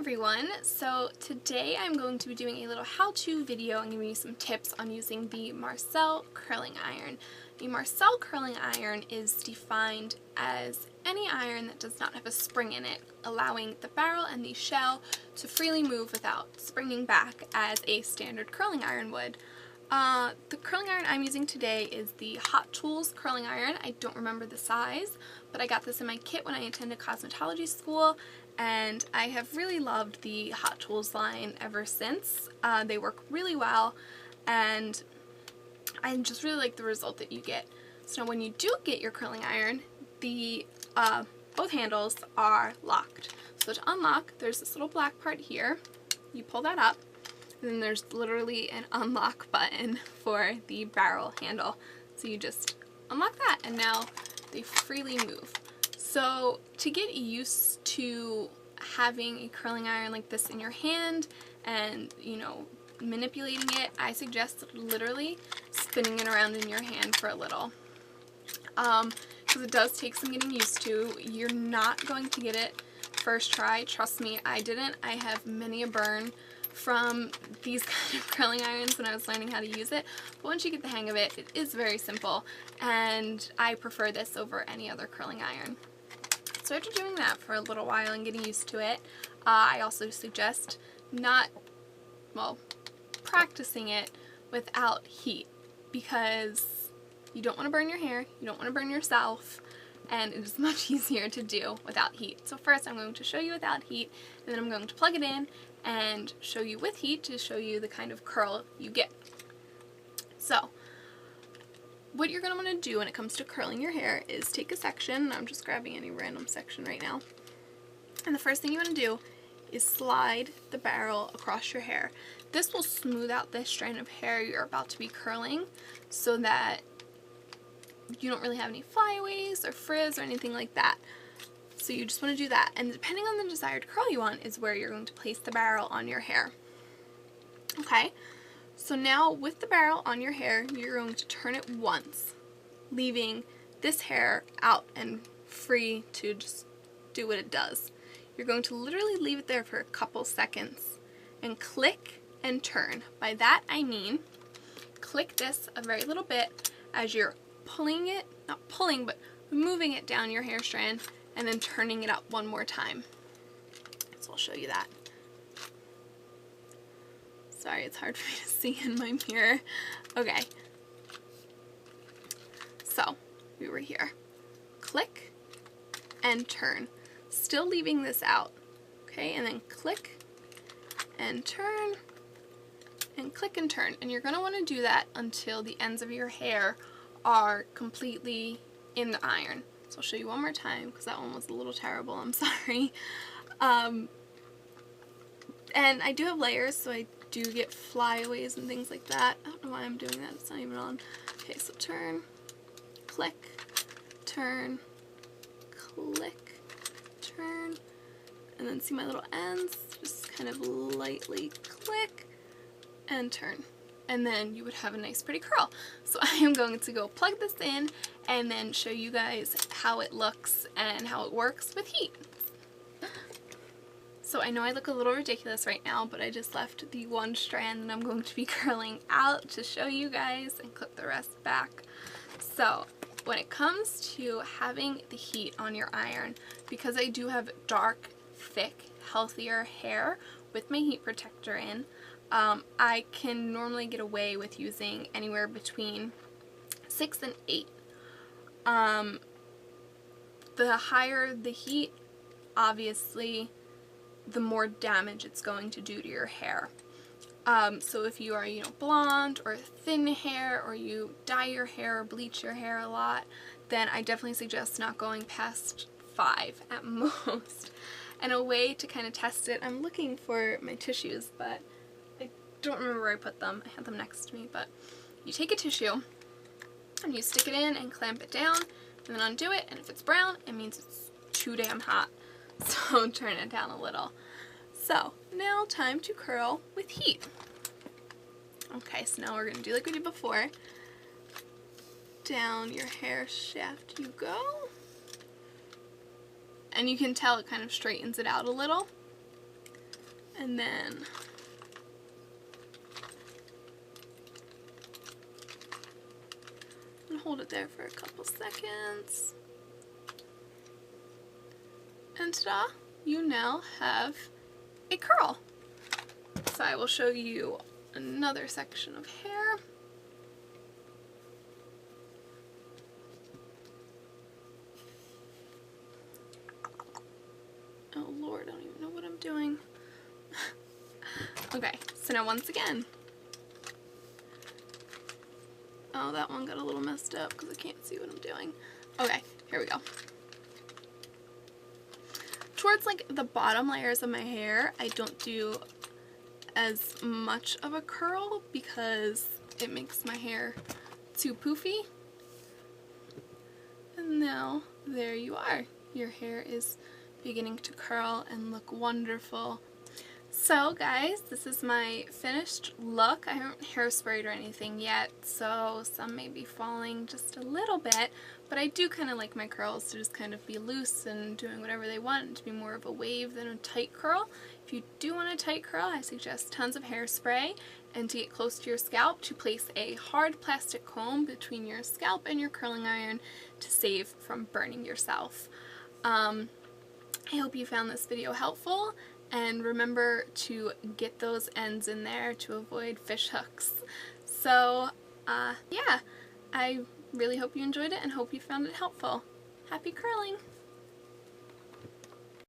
everyone. So today I'm going to be doing a little how-to video and giving you some tips on using the Marcel curling iron. The Marcel curling iron is defined as any iron that does not have a spring in it, allowing the barrel and the shell to freely move without springing back as a standard curling iron would. The curling iron I'm using today is the Hot Tools curling iron. I don't remember the size, but I got this in my kit when I attended cosmetology school, and I have really loved the Hot Tools line ever since. They work really well, and I just really like the result that you get. So now when you do get your curling iron, the both handles are locked. So to unlock, there's this little black part here. You pull that up, and then there's literally an unlock button for the barrel handle. So you just unlock that, and now they freely move. So to get used to having a curling iron like this in your hand and, you know, manipulating it, I suggest literally spinning it around in your hand for a little. Because it does take some getting used to. You're not going to get it first try. Trust me, I didn't. I have many a burn from these kind of curling irons when I was learning how to use it. But once you get the hang of it, it is very simple, and I prefer this over any other curling iron. So after doing that for a little while and getting used to it, I also suggest practicing it without heat, because you don't want to burn your hair, you don't want to burn yourself, and it is much easier to do without heat. So first I'm going to show you without heat, and then I'm going to plug it in and show you with heat to show you the kind of curl you get. So what you're going to want to do when it comes to curling your hair is take a section, I'm just grabbing any random section right now, and the first thing you want to do is slide the barrel across your hair. This will smooth out this strand of hair you're about to be curling so that you don't really have any flyaways or frizz or anything like that. So you just want to do that, and depending on the desired curl you want is where you're going to place the barrel on your hair. Okay, so now with the barrel on your hair, you're going to turn it once, leaving this hair out and free to just do what it does. You're going to literally leave it there for a couple seconds and click and turn. By that I mean click this a very little bit as you're pulling it, not pulling, but moving it down your hair strand, and then turning it up one more time. So I'll show you that. Sorry, it's hard for me to see in my mirror. Okay. So, we were here. Click and turn. Still leaving this out. Okay, and then click and turn and click and turn. And you're going to want to do that until the ends of your hair are completely in the iron. So I'll show you one more time because that one was a little terrible. I'm sorry. And I do have layers, so I do get flyaways and things like that. I don't know why I'm doing that. It's not even on. Okay, so turn, click, turn, click, turn, and then see my little ends? Just kind of lightly click and turn. And then you would have a nice pretty curl. So I am going to go plug this in and then show you guys how it looks and how it works with heat. So I know I look a little ridiculous right now, but I just left the one strand that I'm going to be curling out to show you guys and clip the rest back. So when it comes to having the heat on your iron, because I do have dark, thick, healthier hair with my heat protector in, I can normally get away with using anywhere between 6 and 8. The higher the heat, obviously, the more damage it's going to do to your hair. So if you are, you know, blonde or thin hair, or you dye your hair or bleach your hair a lot, then I definitely suggest not going past 5 at most. And a way to kind of test it, I'm looking for my tissues, but I don't remember where I put them. I had them next to me, but you take a tissue and you stick it in and clamp it down and then undo it, and if it's brown, it means it's too damn hot. So turn it down a little. So now time to curl with heat. Okay, so now we're going to do like we did before. Down your hair shaft you go. And you can tell it kind of straightens it out a little. And then and hold it there for a couple seconds. And ta-da! You now have a curl. So I will show you another section of hair. Oh Lord, I don't even know what I'm doing. Okay, so now once again. Oh, that one got a little messed up because I can't see what I'm doing. Okay, here we go. Towards like the bottom layers of my hair, I don't do as much of a curl because it makes my hair too poofy. And now there you are. Your hair is beginning to curl and look wonderful. So guys, this is my finished look. I haven't hairsprayed or anything yet, so some may be falling just a little bit, but I do kind of like my curls to just kind of be loose and doing whatever they want, to be more of a wave than a tight curl. If you do want a tight curl, I suggest tons of hairspray, and to get close to your scalp, to place a hard plastic comb between your scalp and your curling iron to save from burning yourself. I hope you found this video helpful. And remember to get those ends in there to avoid fish hooks. So, yeah, I really hope you enjoyed it and hope you found it helpful. Happy curling!